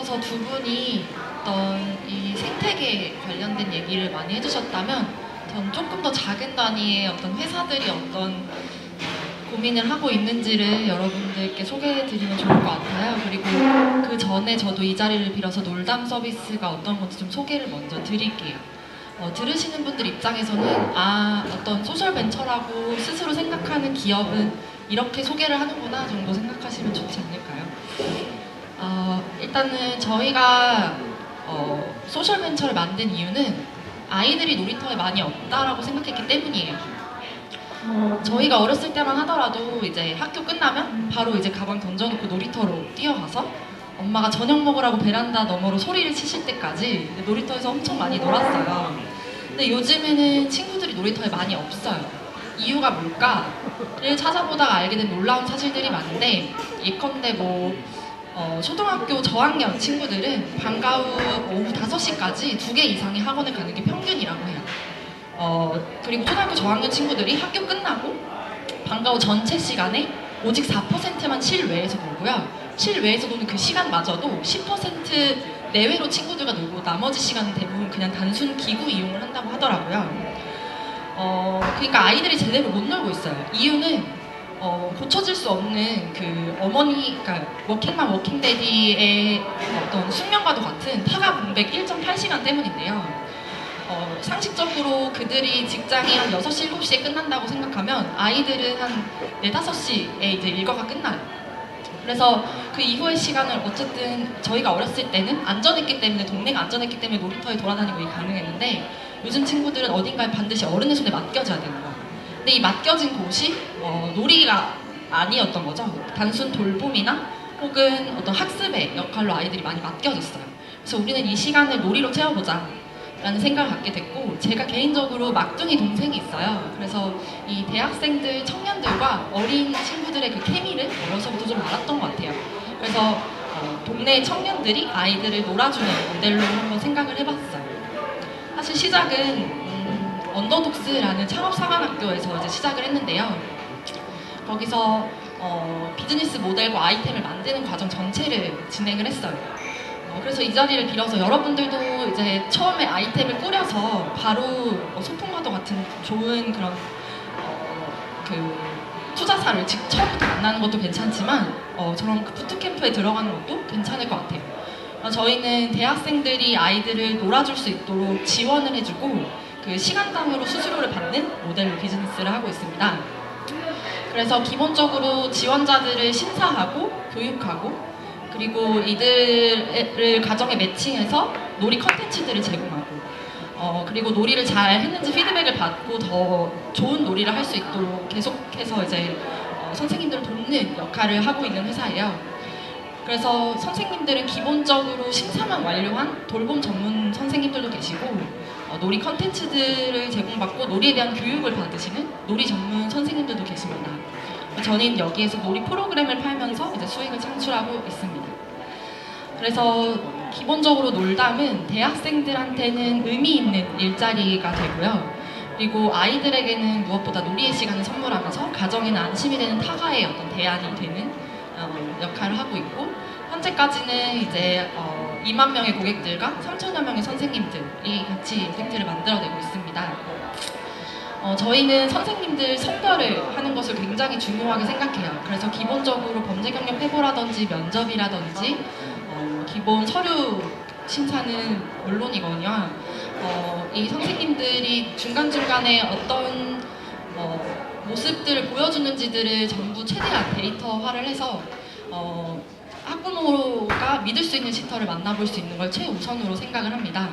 앞서서 두 분이 어떤 이 생태계 관련된 얘기를 많이 해주셨다면 전 조금 더 작은 단위의 어떤 회사들이 어떤 고민을 하고 있는지를 여러분들께 소개해드리면 좋을 것 같아요. 그리고 그 전에 저도 이 자리를 빌어서 놀담 서비스가 어떤 건지 좀 소개를 먼저 드릴게요. 들으시는 분들 입장에서는 어떤 소셜 벤처라고 스스로 생각하는 기업은 이렇게 소개를 하는구나 정도 생각하시면 좋지 않을까요? 일단은 저희가 소셜 벤처를 만든 이유는 아이들이 놀이터에 많이 없다라고 생각했기 때문이에요. 저희가 어렸을 때만 하더라도 이제 학교 끝나면 바로 이제 가방 던져놓고 놀이터로 뛰어가서 엄마가 저녁 먹으라고 베란다 너머로 소리를 치실 때까지 놀이터에서 엄청 많이 놀았어요. 근데 요즘에는 친구들이 놀이터에 많이 없어요. 이유가 뭘까를 찾아보다가 알게 된 놀라운 사실들이 많은데, 예컨대 초등학교 저학년 친구들은 방과 후 오후 5시까지 2개 이상의 학원을 가는 게 평균이라고 해요. 그리고 초등학교 저학년 친구들이 학교 끝나고 방과 후 전체 시간에 오직 4%만 실외에서 놀고요. 실외에서 노는 그 시간마저도 10% 내외로 친구들과 놀고 나머지 시간은 대부분 그냥 단순 기구 이용을 한다고 하더라고요. 그러니까 아이들이 제대로 못 놀고 있어요. 이유는 고쳐질 수 없는 그 그러니까 워킹맘 워킹데디의 어떤 숙명과도 같은 타가 공백 1.8시간 때문인데요. 상식적으로 그들이 직장이 한 6시, 7시에 끝난다고 생각하면 아이들은 한 4, 5시에 이제 일과가 끝나요. 그래서 그 이후의 시간을 어쨌든 저희가 어렸을 때는 안전했기 때문에, 동네가 안전했기 때문에 놀이터에 돌아다니고 가능했는데, 요즘 친구들은 어딘가에 반드시 어른의 손에 맡겨져야 되는 거예요. 근데 이 맡겨진 곳이 놀이가 아니었던 거죠. 단순 돌봄이나 혹은 어떤 학습의 역할로 아이들이 많이 맡겨졌어요. 그래서 우리는 이 시간을 놀이로 채워보자 라는 생각을 갖게 됐고, 제가 개인적으로 막둥이 동생이 있어요. 그래서 이 대학생들, 청년들과 어린 친구들의 그 케미를 어려서부터 좀 알았던 것 같아요. 그래서 동네 청년들이 아이들을 놀아주는 모델로 한번 생각을 해봤어요. 사실 시작은 언더독스라는 창업사관학교에서 이제 시작을 했는데요. 거기서 비즈니스 모델과 아이템을 만드는 과정 전체를 진행을 했어요. 그래서 이 자리를 빌어서 여러분들도 이제 처음에 아이템을 꾸려서 바로 소풍과도 같은 좋은 그런 투자사를 처음부터 만나는 것도 괜찮지만 저런 부트캠프에 들어가는 것도 괜찮을 것 같아요. 저희는 대학생들이 아이들을 놀아줄 수 있도록 지원을 해주고 그 시간당으로 수수료를 받는 모델로 비즈니스를 하고 있습니다. 그래서 기본적으로 지원자들을 심사하고 교육하고, 그리고 이들을 가정에 매칭해서 놀이 컨텐츠들을 제공하고, 그리고 놀이를 잘 했는지 피드백을 받고 더 좋은 놀이를 할 수 있도록 계속해서 이제 선생님들을 돕는 역할을 하고 있는 회사예요. 그래서 선생님들은 기본적으로 심사만 완료한 돌봄 전문 선생님들도 계시고, 놀이 컨텐츠들을 제공받고 놀이에 대한 교육을 받으시는 놀이 전문 선생님들도 계십니다. 저는 여기에서 놀이 프로그램을 팔면서 이제 수익을 창출하고 있습니다. 그래서 기본적으로 놀담은 대학생들한테는 의미 있는 일자리가 되고요. 그리고 아이들에게는 무엇보다 놀이의 시간을 선물하면서 가정에는 안심이 되는 타가의 어떤 대안이 되는 역할을 하고 있고, 현재까지는 이제 2만 명의 고객들과 3천여 명의 선생님들이 같이 이펙트를 만들어내고 있습니다. 저희는 선생님들 선별을 하는 것을 굉장히 중요하게 생각해요. 그래서 기본적으로 범죄 경력 회고라든지 면접이라든지 기본 서류 심사는 물론이거니와 이 선생님들이 중간중간에 어떤 모습들을 보여주는지들을 전부 최대한 데이터화를 해서 학부모가 믿을 수 있는 시터를 만나볼 수 있는 걸 최우선으로 생각을 합니다.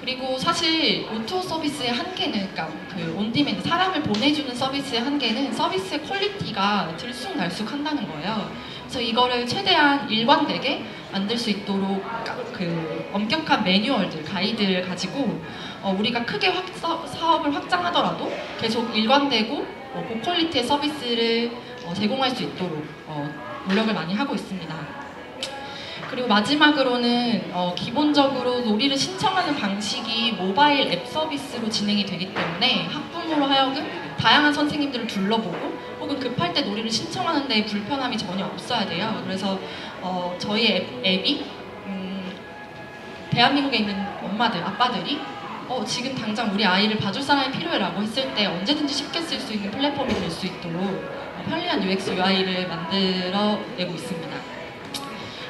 그리고 사실 O2O 서비스의 한계는, 그러니까 그 온디맨드, 사람을 보내주는 서비스의 한계는 서비스의 퀄리티가 들쑥날쑥한다는 거예요. 그래서 이거를 최대한 일관되게 만들 수 있도록 그 엄격한 매뉴얼들, 가이드를 가지고 우리가 크게 사업을 확장하더라도 계속 일관되고 고퀄리티의 서비스를 제공할 수 있도록 노력을 많이 하고 있습니다. 그리고 마지막으로는 기본적으로 놀이를 신청하는 방식이 모바일 앱 서비스로 진행이 되기 때문에 학부모로 하여금 다양한 선생님들을 둘러보고 혹은 급할 때 놀이를 신청하는 데 불편함이 전혀 없어야 돼요. 그래서 저희 앱이 대한민국에 있는 엄마들, 아빠들이 지금 당장 우리 아이를 봐줄 사람이 필요해라고 했을 때 언제든지 쉽게 쓸 수 있는 플랫폼이 될 수 있도록 편리한 UX, UI를 만들어내고 있습니다.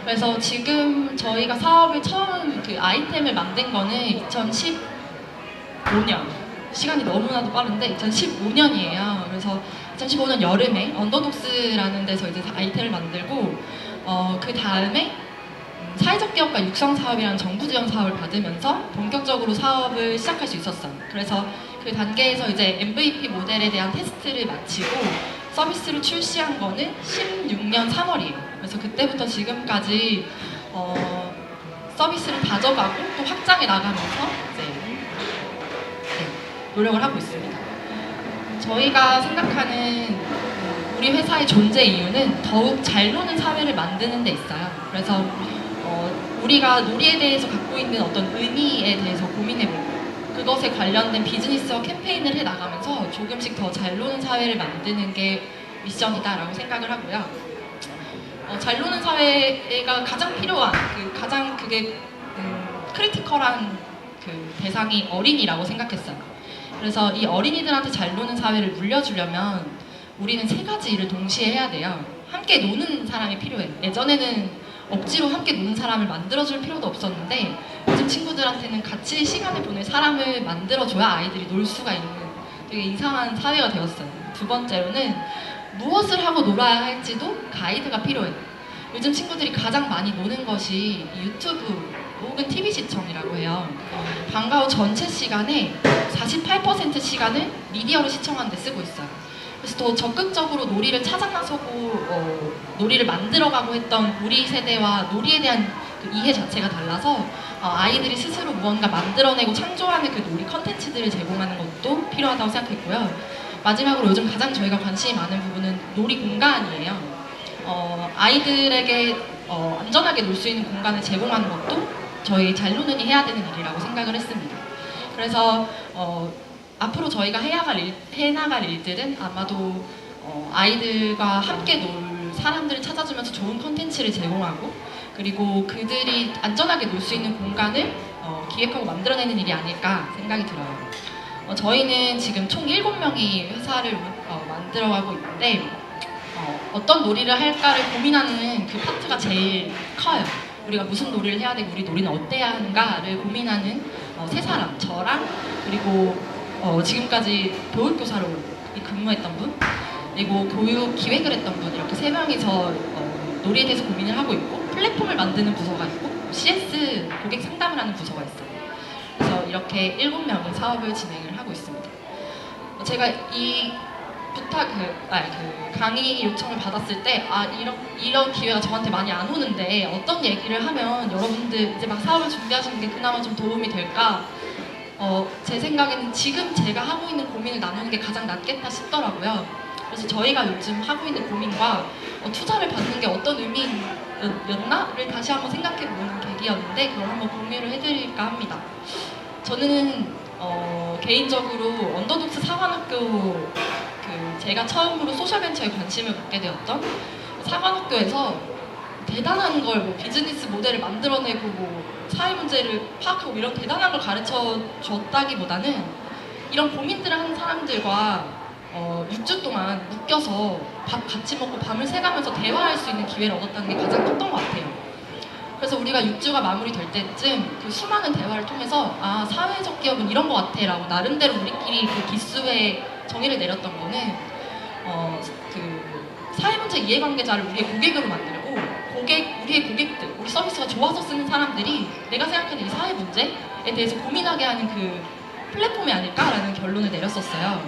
그래서 지금 저희가 사업을 처음 그 아이템을 만든 거는 2015년, 시간이 너무나도 빠른데 2015년이에요. 그래서 2015년 여름에 언더독스라는 데서 이제 아이템을 만들고 그 다음에 사회적 기업가 육성 사업이라는 정부 지원 사업을 받으면서 본격적으로 사업을 시작할 수 있었어요. 그래서 그 단계에서 이제 MVP 모델에 대한 테스트를 마치고 서비스를 출시한 거는 16년 3월이에요. 그래서 그때부터 지금까지 서비스를 다져가고 또 확장해 나가면서 이제 노력을 하고 있습니다. 저희가 생각하는 우리 회사의 존재 이유는 더욱 잘 노는 사회를 만드는 데 있어요. 그래서 우리가 놀이에 대해서 갖고 있는 어떤 의미에 대해서 고민해보고 그것에 관련된 비즈니스와 캠페인을 해나가면서 조금씩 더 잘 노는 사회를 만드는 게 미션이다라고 생각을 하고요. 잘 노는 사회가 가장 필요한 가장 그게 크리티컬한 그 대상이 어린이라고 생각했어요. 그래서 이 어린이들한테 잘 노는 사회를 물려주려면 우리는 세 가지 일을 동시에 해야 돼요. 함께 노는 사람이 필요해요. 예전에는 억지로 함께 노는 사람을 만들어줄 필요도 없었는데 요즘 친구들한테는 같이 시간을 보낼 사람을 만들어줘야 아이들이 놀 수가 있는 되게 이상한 사회가 되었어요. 두 번째로는 무엇을 하고 놀아야 할지도 가이드가 필요해요. 요즘 친구들이 가장 많이 노는 것이 유튜브 혹은 TV 시청이라고 해요. 방과 후 전체 시간에 48% 시간을 미디어로 시청하는 데 쓰고 있어요. 그래서 더 적극적으로 놀이를 찾아 나서고 놀이를 만들어가고 했던 우리 세대와 놀이에 대한 그 이해 자체가 달라서 아이들이 스스로 무언가 만들어내고 창조하는 그 놀이 컨텐츠들을 제공하는 것도 필요하다고 생각했고요. 마지막으로 요즘 가장 저희가 관심이 많은 부분은 놀이 공간이에요. 아이들에게 안전하게 놀 수 있는 공간을 제공하는 것도 저희 잘 노는이 해야 되는 일이라고 생각을 했습니다. 그래서 앞으로 저희가 해나갈 일들은 아마도 아이들과 함께 놀 사람들을 찾아주면서 좋은 콘텐츠를 제공하고 그리고 그들이 안전하게 놀 수 있는 공간을 기획하고 만들어내는 일이 아닐까 생각이 들어요. 저희는 지금 총 7명이 회사를 만들어가고 있는데 어떤 놀이를 할까를 고민하는 그 파트가 제일 커요. 우리가 무슨 놀이를 해야 되고 우리 놀이는 어때야 하는가를 고민하는 세 사람, 저랑 그리고 지금까지 교육교사로 근무했던 분 그리고 교육 기획을 했던 분 이렇게 세 명이서 놀이에 대해서 고민을 하고 있고 플랫폼을 만드는 부서가 있고 CS 고객 상담을 하는 부서가 있어요. 그래서 이렇게 7명이 사업을 진행을 하고 있습니다. 제가 이 강의 요청을 받았을 때 이런 기회가 저한테 많이 안 오는데 어떤 얘기를 하면 여러분들 이제 막 사업을 준비하시는 게 그나마 좀 도움이 될까 제 생각에는 지금 제가 하고 있는 고민을 나누는 게 가장 낫겠다 싶더라고요. 그래서 저희가 요즘 하고 있는 고민과 투자를 받는 게 어떤 의미였나를 다시 한번 생각해보는 계기였는데 그걸 한번 공유를 해드릴까 합니다. 저는 개인적으로 언더독스 사관학교 제가 처음으로 소셜벤처에 관심을 갖게 되었던 사관학교에서 대단한 걸 비즈니스 모델을 만들어내고 사회 문제를 파악하고 이런 대단한 걸 가르쳐 줬다기보다는 이런 고민들을 하는 사람들과 6주 동안 묶여서 밥 같이 먹고 밤을 새가면서 대화할 수 있는 기회를 얻었다는 게 가장 컸던 것 같아요. 그래서 우리가 6주가 마무리될 때쯤 그 수많은 대화를 통해서 사회적 기업은 이런 것 같아 라고 나름대로 우리끼리 그 기수의 정의를 내렸던 거는 그 사회문제 이해관계자를 우리의 고객으로 만들고 우리의 고객들, 우리 서비스가 좋아서 쓰는 사람들이 내가 생각하는 이 사회 문제에 대해서 고민하게 하는 그 플랫폼이 아닐까라는 결론을 내렸었어요.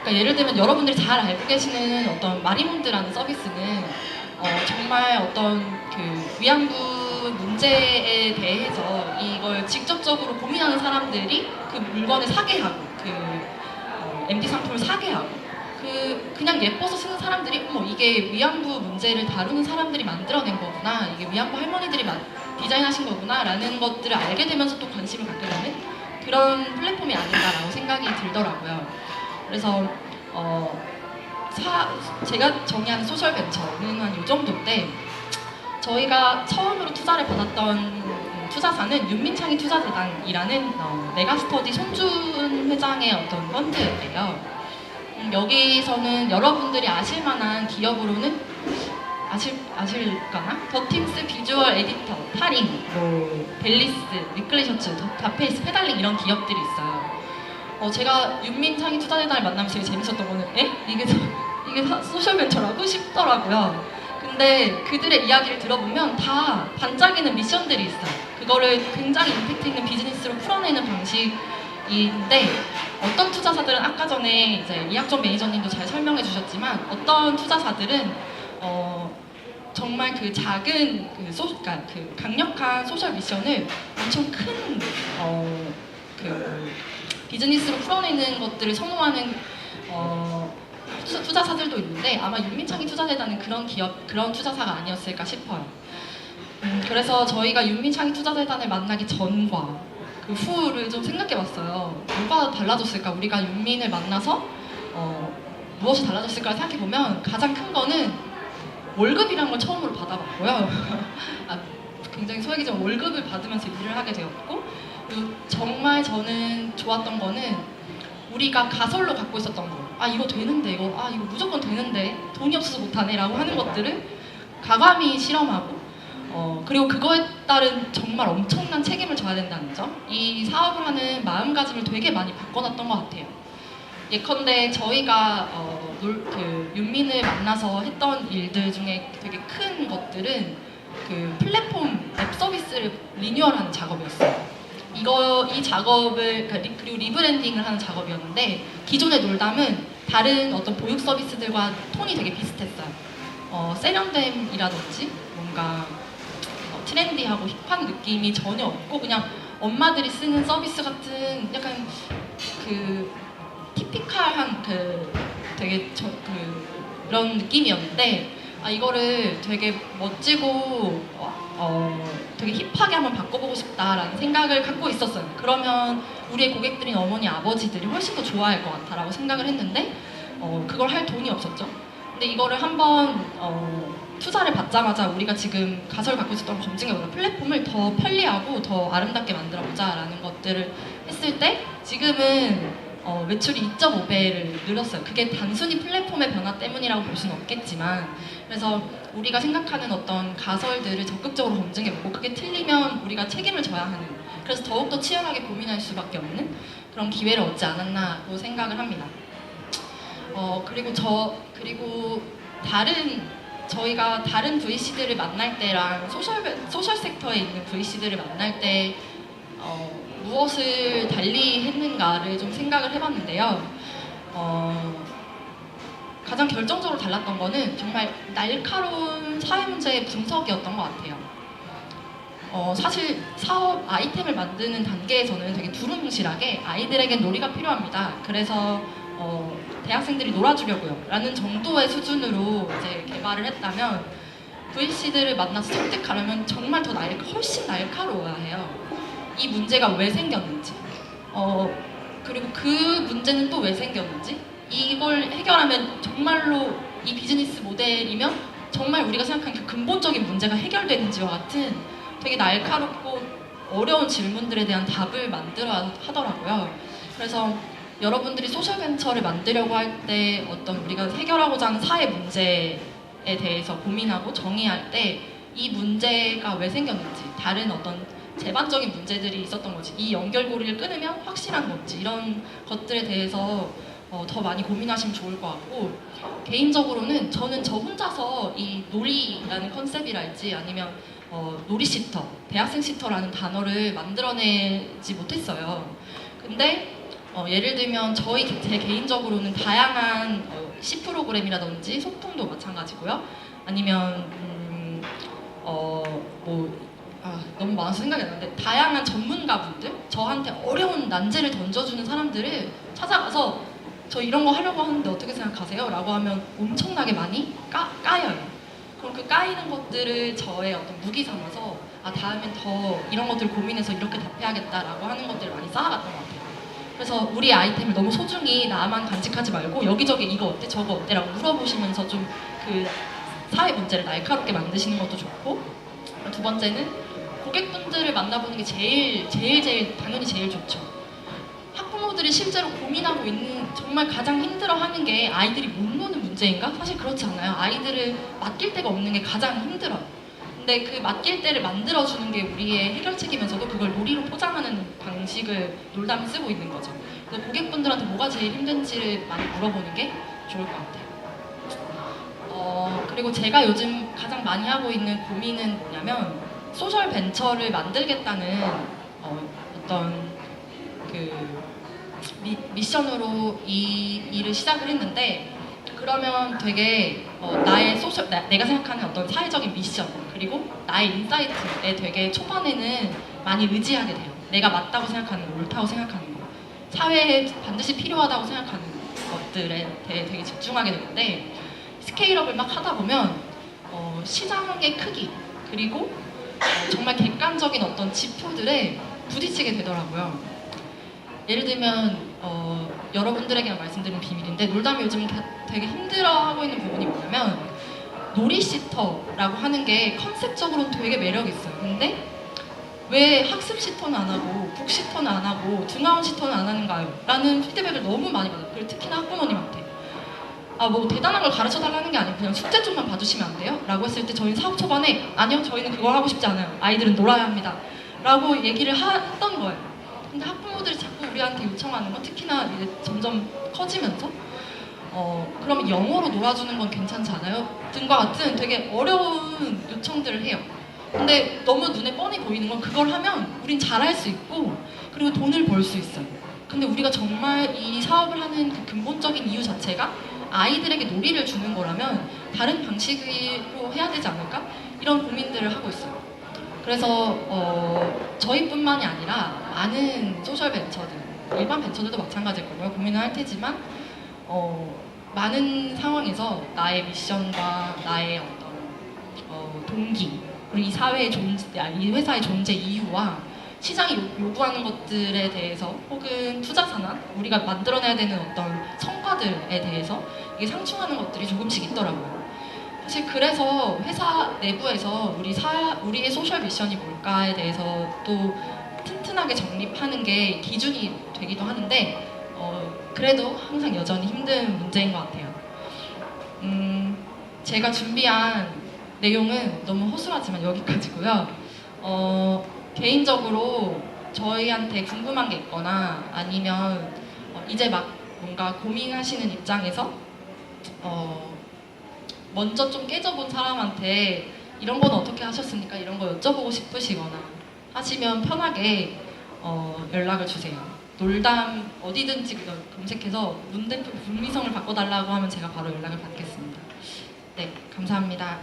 그러니까 예를 들면 여러분들이 잘 알고 계시는 어떤 마리몬드라는 서비스는 정말 어떤 그 위안부 문제에 대해서 이걸 직접적으로 고민하는 사람들이 그 물건을 사게 하고 MD 상품을 사게 하고 그냥 예뻐서 쓰는 사람들이 이게 위안부 문제를 다루는 사람들이 만들어낸 거구나, 이게 위안부 할머니들이 디자인하신 거구나 라는 것들을 알게 되면서 또 관심을 갖게 되는 그런 플랫폼이 아닌가라고 생각이 들더라고요. 그래서 제가 정의하는 소셜벤처는 한 이 정도인데 저희가 처음으로 투자를 받았던 투자사는 윤민창이 투자재단이라는 메가스터디 손준 회장의 어떤 펀드예요. 여기서는 여러분들이 아실만한 기업으로는 아실까나? 더팀스 비주얼 에디터, 타링, 벨리스, 위클리 셔츠, 다페이스, 페달링 이런 기업들이 있어요. 제가 윤민창이 투자재단을 만나면서 되게 재밌었던 거는 이게 소셜벤처라고 싶더라고요. 근데 그들의 이야기를 들어보면 다 반짝이는 미션들이 있어요. 그거를 굉장히 임팩트 있는 비즈니스로 풀어내는 방식인데 어떤 투자사들은 아까 전에 이제 이학전 매니저님도 잘 설명해 주셨지만 어떤 투자사들은 정말 그 작은 그러니까 그 강력한 소셜 미션을 엄청 큰 비즈니스로 풀어내는 것들을 선호하는 투자사들도 있는데 아마 윤민창이 투자재단은 그런 투자사가 아니었을까 싶어요. 그래서 저희가 윤민창이 투자재단을 만나기 전과 그 후를 좀 생각해봤어요. 뭐가 달라졌을까? 우리가 윤민을 만나서 무엇이 달라졌을까 생각해보면 가장 큰 거는 월급이란 걸 처음으로 받아봤고요. 굉장히 소액이지만 월급을 받으면서 일을 하게 되었고, 그리고 정말 저는 좋았던 거는 우리가 가설로 갖고 있었던 거, 이거 되는데, 이거 무조건 되는데 돈이 없어서 못하네 라고 하는 것들을 과감히 실험하고 그리고 그거에 따른 정말 엄청난 책임을 져야 된다는 점, 이 사업을 하는 마음가짐을 되게 많이 바꿔놨던 것 같아요. 예컨대 저희가 윤민을 만나서 했던 일들 중에 되게 큰 것들은 그 플랫폼 앱 서비스를 리뉴얼하는 작업이었어요. 이 작업을 그리고 리브랜딩을 하는 작업이었는데 기존의 놀담은 다른 어떤 보육 서비스들과 톤이 되게 비슷했어요. 세련됨이라든지 뭔가 트렌디하고 힙한 느낌이 전혀 없고 그냥 엄마들이 쓰는 서비스 같은 약간 그 티피컬한 되게 그런 느낌이었는데 이거를 되게 멋지고 되게 힙하게 한번 바꿔보고 싶다라는 생각을 갖고 있었어요. 그러면 우리의 고객들인 어머니, 아버지들이 훨씬 더 좋아할 것 같다라고 생각을 했는데 그걸 할 돈이 없었죠. 근데 이거를 한번 투자를 받자마자 우리가 지금 가설 갖고 있었던 검증해보자, 플랫폼을 더 편리하고 더 아름답게 만들어보자라는 것들을 했을 때 지금은 매출이 2.5배를 늘었어요. 그게 단순히 플랫폼의 변화 때문이라고 볼 수는 없겠지만, 그래서 우리가 생각하는 어떤 가설들을 적극적으로 검증해보고 그게 틀리면 우리가 책임을 져야 하는, 그래서 더욱더 치열하게 고민할 수밖에 없는 그런 기회를 얻지 않았나고 생각을 합니다. 그리고 저희가 다른 VC들을 만날 때랑 소셜 섹터에 있는 VC들을 만날 때 무엇을 달리 했는가를 좀 생각을 해봤는데요. 가장 결정적으로 달랐던 거는 정말 날카로운 사회 문제의 분석이었던 것 같아요. 사실 사업 아이템을 만드는 단계에서는 되게 두루뭉실하게 아이들에겐 놀이가 필요합니다. 그래서 대학생들이 놀아주려고요 라는 정도의 수준으로 이제 개발을 했다면 VC들을 만나서 설득하려면 정말 훨씬 날카로워야 해요. 이 문제가 왜 생겼는지, 그리고 그 문제는 또 왜 생겼는지, 이걸 해결하면 정말로 이 비즈니스 모델이면 정말 우리가 생각하는 그 근본적인 문제가 해결되는지와 같은 되게 날카롭고 어려운 질문들에 대한 답을 만들어야 하더라고요. 그래서 여러분들이 소셜벤처를 만들려고 할 때 어떤 우리가 해결하고자 하는 사회 문제에 대해서 고민하고 정의할 때 이 문제가 왜 생겼는지, 다른 어떤 제반적인 문제들이 있었던 거지, 이 연결고리를 끊으면 확실한 건지, 이런 것들에 대해서 더 많이 고민하시면 좋을 것 같고, 개인적으로는 저는 저 혼자서 이 놀이라는 컨셉이랄지 아니면 놀이시터, 대학생 시터라는 단어를 만들어내지 못했어요. 근데 예를 들면 제 개인적으로는 다양한 C 프로그램이라든지 소통도 마찬가지고요. 아니면 너무 많아서 생각이 안 나는데 다양한 전문가분들, 저한테 어려운 난제를 던져주는 사람들을 찾아가서 저 이런 거 하려고 하는데 어떻게 생각하세요? 라고 하면 엄청나게 많이 까여요. 그럼 그 까이는 것들을 저의 어떤 무기 삼아서 다음엔 더 이런 것들 고민해서 이렇게 답해야겠다라고 하는 것들을 많이 쌓아갔던 것 같아요. 그래서 우리 아이템을 너무 소중히 나만 간직하지 말고 여기저기 이거 어때 저거 어때 라고 물어보시면서 좀 그 사회 문제를 날카롭게 만드시는 것도 좋고, 두 번째는 고객분들을 만나보는 게 제일 당연히 제일 좋죠. 학부모들이 실제로 고민하고 있는 정말 가장 힘들어하는 게 아이들이 못 노는 문제인가? 사실 그렇지 않아요. 아이들을 맡길 데가 없는 게 가장 힘들어요. 근데 그 맡길 때를 만들어주는 게 우리의 해결책이면서도 그걸 놀이로 포장하는 방식을 놀담이 쓰고 있는 거죠. 그래서 고객분들한테 뭐가 제일 힘든지를 많이 물어보는 게 좋을 것 같아요. 그리고 제가 요즘 가장 많이 하고 있는 고민은 뭐냐면 소셜 벤처를 만들겠다는 어떤 그 미션으로 이 일을 시작을 했는데, 그러면 되게 내가 생각하는 어떤 사회적인 미션 그리고 나의 인사이트에 되게 초반에는 많이 의지하게 돼요. 내가 맞다고 생각하는 거, 옳다고 생각하는 거, 사회에 반드시 필요하다고 생각하는 것들에 대해 되게 집중하게 되는데, 스케일업을 막 하다 보면 시장의 크기 그리고 정말 객관적인 어떤 지표들에 부딪히게 되더라고요. 예를 들면 여러분들에게만 말씀드리는 비밀인데, 놀담이 요즘 되게 힘들어하고 있는 부분이 뭐냐면 놀이시터라고 하는 게 컨셉적으로는 되게 매력 있어요. 근데 왜 학습시터는 안 하고 북시터는 안 하고 등하원시터는 안 하는가요? 라는 피드백을 너무 많이 받아요. 그리고 특히나 학부모님한테. 뭐 대단한 걸 가르쳐 달라는 게 아니고 그냥 숙제 좀만 봐주시면 안 돼요? 라고 했을 때 저희는 사업 초반에 아니요, 저희는 그걸 하고 싶지 않아요. 아이들은 놀아야 합니다. 라고 얘기를 했던 거예요. 근데 학부모들이 자꾸 우리한테 요청하는 건, 특히나 이제 점점 커지면서 그러면 영어로 놀아주는 건 괜찮지 않아요? 등과 같은 되게 어려운 요청들을 해요. 근데 너무 눈에 뻔히 보이는 건, 그걸 하면 우린 잘할 수 있고 그리고 돈을 벌 수 있어요. 근데 우리가 정말 이 사업을 하는 그 근본적인 이유 자체가 아이들에게 놀이를 주는 거라면 다른 방식으로 해야 되지 않을까? 이런 고민들을 하고 있어요. 그래서 저희뿐만이 아니라 많은 소셜 벤처들, 일반 벤처들도 마찬가지일 거고요. 고민을 할 테지만 많은 상황에서 나의 미션과 나의 어떤 동기, 그리고 이 사회의 존재, 이 회사의 존재 이유와 시장이 요구하는 것들에 대해서, 혹은 투자 산업, 우리가 만들어내야 되는 어떤 성과들에 대해서 이게 상충하는 것들이 조금씩 있더라고요. 사실 그래서 회사 내부에서 우리의 소셜 미션이 뭘까에 대해서 또 튼튼하게 정립하는 게 기준이 되기도 하는데, 그래도 항상 여전히 힘든 문제인 것 같아요. 제가 준비한 내용은 너무 허술하지만 여기까지고요. 개인적으로 저희한테 궁금한 게 있거나 아니면 이제 막 뭔가 고민하시는 입장에서 먼저 좀 깨져본 사람한테 이런 건 어떻게 하셨습니까? 이런 거 여쭤보고 싶으시거나 하시면 편하게 연락을 주세요. 놀담 어디든지 검색해서 문미성을 바꿔달라고 하면 제가 바로 연락을 받겠습니다. 네, 감사합니다.